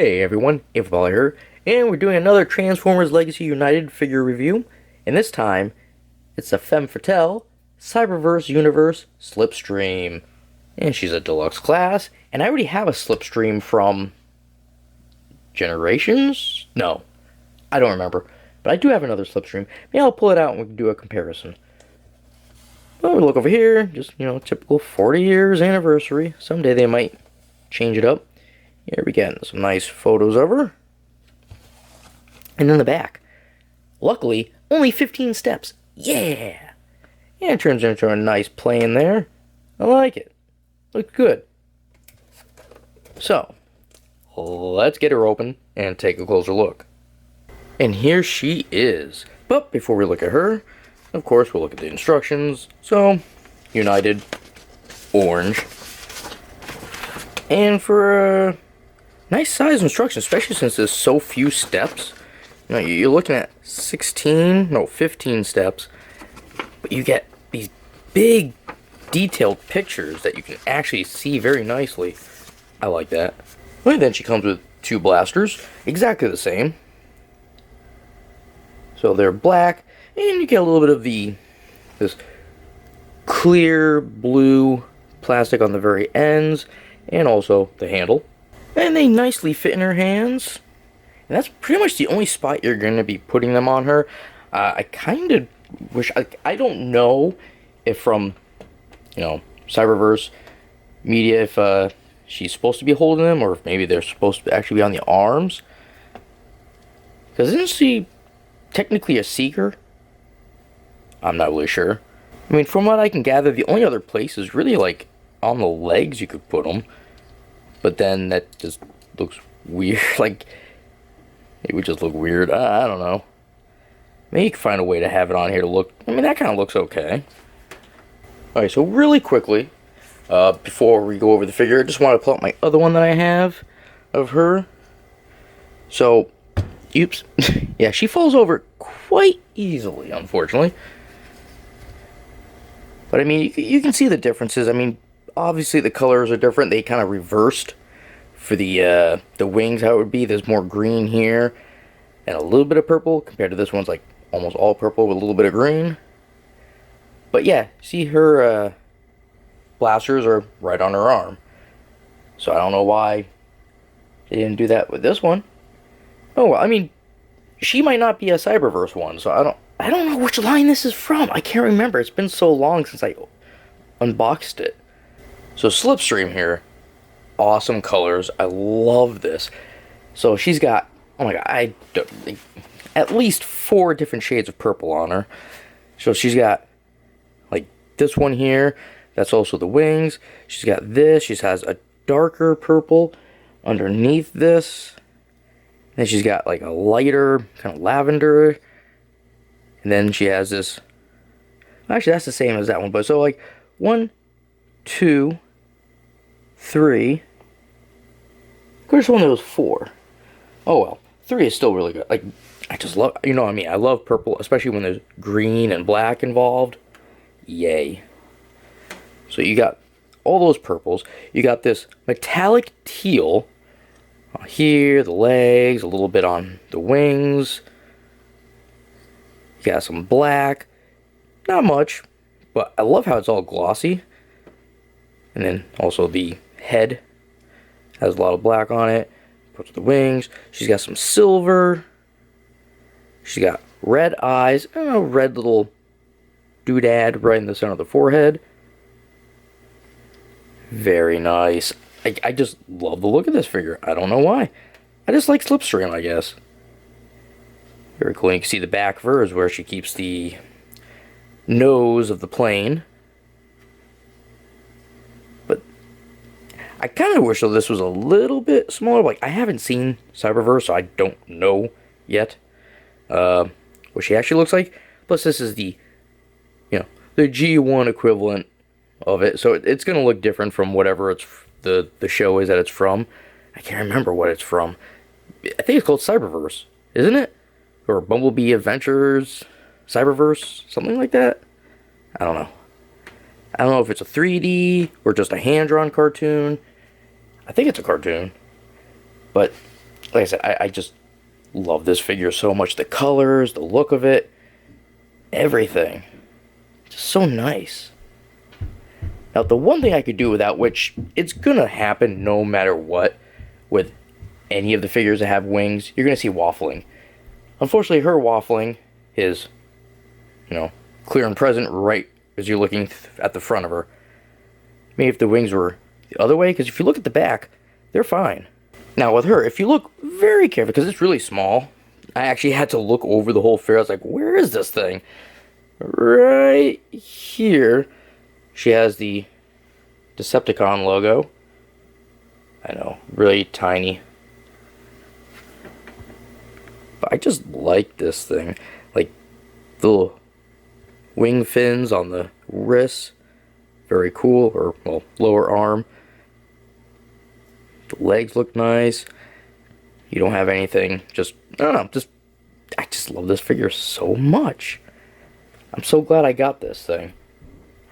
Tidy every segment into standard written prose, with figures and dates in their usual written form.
Hey everyone, Infoball here, and we're doing another Transformers Legacy United figure review, and this time, it's a femme fatale, Cyberverse Universe Slipstream. And she's a deluxe class, and I already have a Slipstream from Generations? No, I don't remember, but I do have another Slipstream. Maybe I'll pull it out and we can do a comparison. Well, we look over here, just, typical 40 years anniversary. Someday they might change it up. Here we get some nice photos of her. And in the back, luckily, only 15 steps. Yeah! And it turns into a nice plane there. I like it. Looks good. So, let's get her open and take a closer look. And here she is. But before we look at her, of course, we'll look at the instructions. So, United, orange. And for nice size instructions, especially since there's so few steps. You're looking at 15 steps, but you get these big detailed pictures that you can actually see very nicely. I like that. Well, then she comes with two blasters, exactly the same. So they're black, and you get a little bit of this clear blue plastic on the very ends, and also the handle. And they nicely fit in her hands. And that's pretty much the only spot you're going to be putting them on her. I kind of wish... I don't know if from, Cyberverse Media, if she's supposed to be holding them, or if maybe they're supposed to actually be on the arms. Because isn't she technically a Seeker? I'm not really sure. I mean, from what I can gather, the only other place is really, on the legs you could put them. But then that just looks weird. It would just look weird. I don't know. Maybe you can find a way to have it on here to look... I mean, that kind of looks okay. Alright, so really quickly, before we go over the figure, I just want to pull out my other one that I have of her. So, oops. Yeah, she falls over quite easily, unfortunately. But, I mean, you can see the differences. I mean, obviously the colors are different. They kind of reversed for the wings, how it would be. There's more green here and a little bit of purple compared to this one's like almost all purple with a little bit of green. But yeah, see her blasters are right on her arm. So I don't know why they didn't do that with this one. Oh, well, I mean, she might not be a Cyberverse one, so I don't know which line this is from. I can't remember. It's been so long since I unboxed it. So Slipstream here, awesome colors. I love this. So she's got, oh my god, at least 4 different shades of purple on her. So she's got like this one here. That's also the wings. She's got this. She has a darker purple underneath this. Then she's got like a lighter kind of lavender. And then she has this. Actually, that's the same as that one. But so like 1, 2, 3. Where's one that was 4? Oh well, 3 is still really good. Like, I just love, what I mean, I love purple, especially when there's green and black involved. Yay. So you got all those purples. You got this metallic teal here, the legs, a little bit on the wings. You got some black. Not much, but I love how it's all glossy. And then also the head has a lot of black on it. Puts the wings. She's got some silver. She's got red eyes and a red little doodad right in the center of the forehead. Very nice. I just love the look of this figure. I don't know why. I just like Slipstream, I guess. Very cool. You can see the back of her is where she keeps the nose of the plane. But I kind of wish though this was a little bit smaller. Like, I haven't seen Cyberverse, so I don't know yet what she actually looks like. Plus, this is the the G1 equivalent of it, so it's gonna look different from whatever it's the show is that it's from. I can't remember what it's from. I think it's called Cyberverse, isn't it? Or Bumblebee Adventures Cyberverse, something like that. I don't know. I don't know if it's a 3D or just a hand-drawn cartoon. I think it's a cartoon. But like I said, I just love this figure so much. The colors, the look of it, everything. Just so nice. Now, the one thing I could do without, which it's gonna happen no matter what, with any of the figures that have wings, you're gonna see waffling. Unfortunately, her waffling is, you know, clear and present right as you're looking at the front of her. Maybe if the wings were the other way, because if you look at the back, they're fine. Now with her, if you look very carefully, because it's really small, I actually had to look over the whole figure. I was like, where is this thing? Right here, she has the Decepticon logo. I know, really tiny. But I just like this thing. Like, the little wing fins on the wrists. Very cool. Or, well, lower arm. The legs look nice. You don't have anything. Just, I don't know. I just love this figure so much. I'm so glad I got this thing.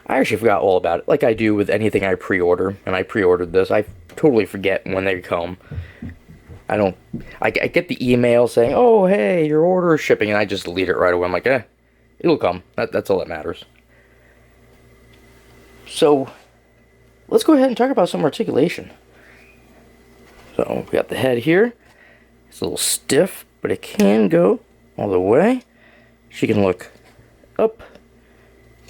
I actually forgot all about it. Like I do with anything I pre-order. And I pre-ordered this. I totally forget when they come. I get the email saying, oh, hey, your order is shipping, and I just delete it right away. I'm like, it'll come. That's all that matters. So, let's go ahead and talk about some articulation. So, we got the head here. It's a little stiff, but it can go all the way. She can look up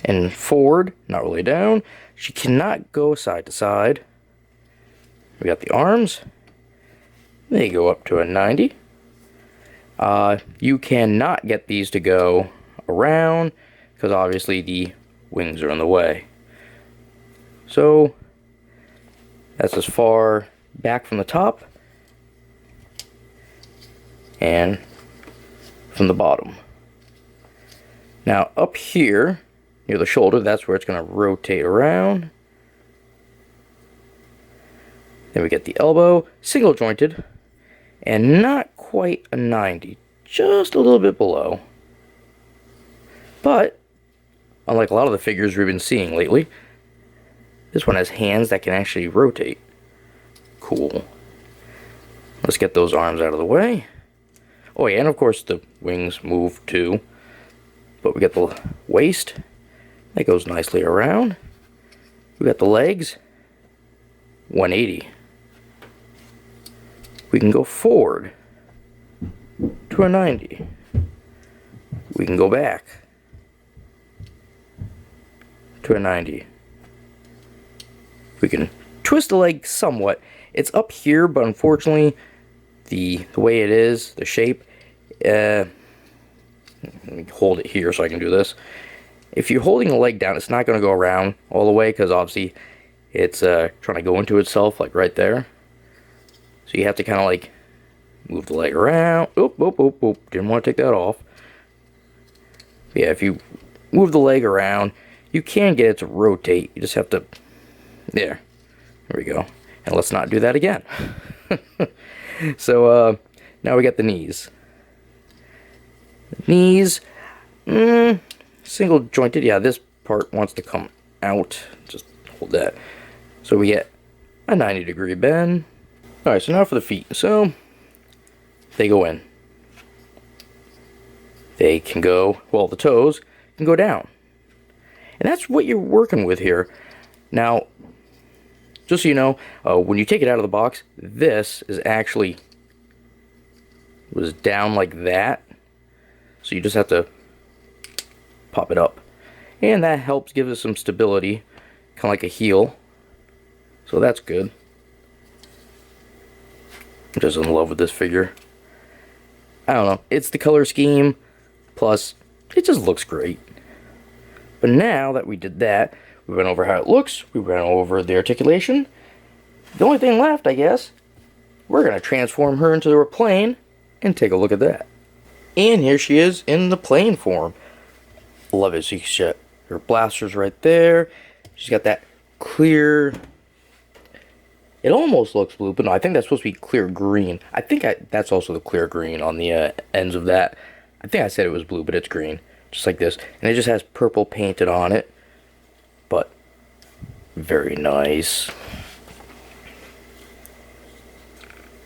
and forward, not really down. She cannot go side to side. We got the arms. They go up to a 90. You cannot get these to go around because obviously the wings are in the way. So that's as far back from the top and from the bottom. Now up here near the shoulder, that's where it's going to rotate around. Then we get the elbow, single jointed, and not quite a 90, just a little bit below. But, unlike a lot of the figures we've been seeing lately, this one has hands that can actually rotate. Cool. Let's get those arms out of the way. Oh yeah, and of course the wings move too. But we got the waist, that goes nicely around. We got the legs, 180. We can go forward to a 90. We can go back to a 90. We can twist the leg somewhat. It's up here, but unfortunately, the way it is, the shape, let me hold it here so I can do this. If you're holding the leg down, it's not going to go around all the way, because obviously it's trying to go into itself, like right there. So you have to kind of like move the leg around. Oop, oop, oop, oop. Didn't want to take that off. But yeah, if you move the leg around, you can get it to rotate. You just have to... There we go. And let's not do that again. So, now we got the knees. The knees, single jointed. Yeah, this part wants to come out. Just hold that. So we get a 90-degree bend. Alright, so now for the feet. So, they go in. They can go, well, the toes can go down. And that's what you're working with here. Now, just so you know, when you take it out of the box, this is actually was down like that. So you just have to pop it up. And that helps give us some stability, kind of like a heel. So that's good. I'm just in love with this figure. I don't know, it's the color scheme, plus it just looks great. But now that we did that, we went over how it looks, we went over the articulation. The only thing left, I guess, we're going to transform her into a plane and take a look at that. And here she is in the plane form. Love it. She's got her blasters right there. She's got that clear... It almost looks blue, but no, I think that's supposed to be clear green. I think that's also the clear green on the ends of that. I think I said it was blue, but it's green. Just like this. And it just has purple painted on it. But very nice.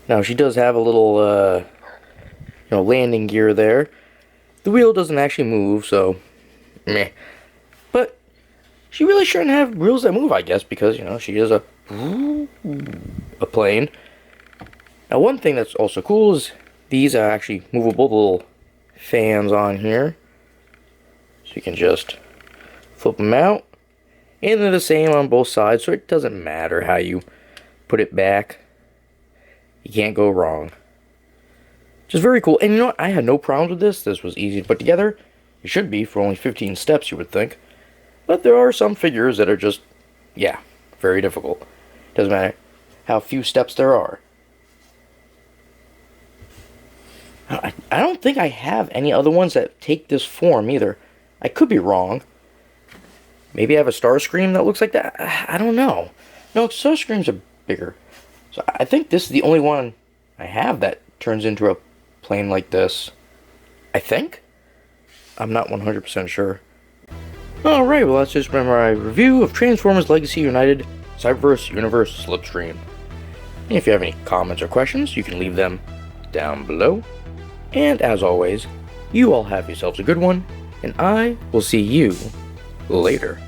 Now she does have a little, landing gear there. The wheel doesn't actually move, so meh. But she really shouldn't have wheels that move, I guess, because she is a plane. Now, one thing that's also cool is these are actually movable little fans on here, so you can just flip them out, and they're the same on both sides, so it doesn't matter how you put it back. You can't go wrong. Which is very cool. And you know what? I had no problems with this. This was easy to put together. It should be for only 15 steps, you would think. But there are some figures that are just, yeah, very difficult. Doesn't matter how few steps there are. I don't think I have any other ones that take this form either. I could be wrong. Maybe I have a Starscream that looks like that? I don't know. No, Starscreams are bigger. So I think this is the only one I have that turns into a plane like this. I think? I'm not 100% sure. Alright, well that's just been my review of Transformers Legacy United Cyberverse Universe Slipstream. And if you have any comments or questions, you can leave them down below. And as always, you all have yourselves a good one, and I will see you later.